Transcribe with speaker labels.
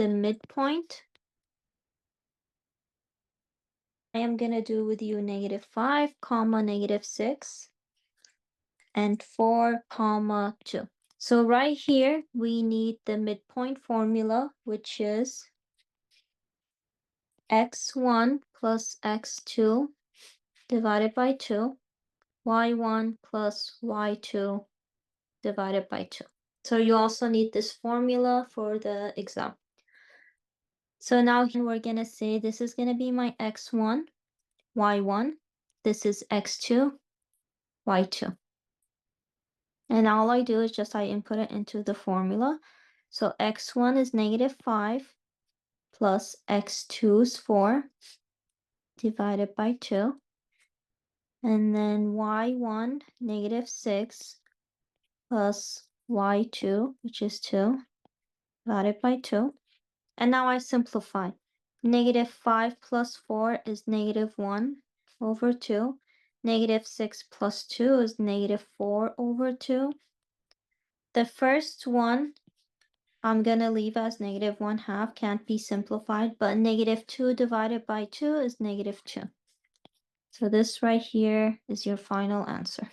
Speaker 1: the midpoint. I am going to do with you -5, comma, -6, and 4, comma, 2. So right here, we need the midpoint formula, which is x1 plus x2 divided by 2, y1 plus y2 divided by 2. So you also need this formula for the exam. So now we're going to say this is going to be my x1, y1. This is x2, y2. And all I do is just I input it into the formula. So x1 is -5 plus x2 is 4 divided by 2. And then y1, -6 plus y2, which is 2, divided by 2. And now I simplify. -5 plus 4 is -1 over 2. -6 plus 2 is -4 over 2. The first one I'm going to leave as -1/2, can't be simplified, but -2 divided by 2 is -2. So this right here is your final answer.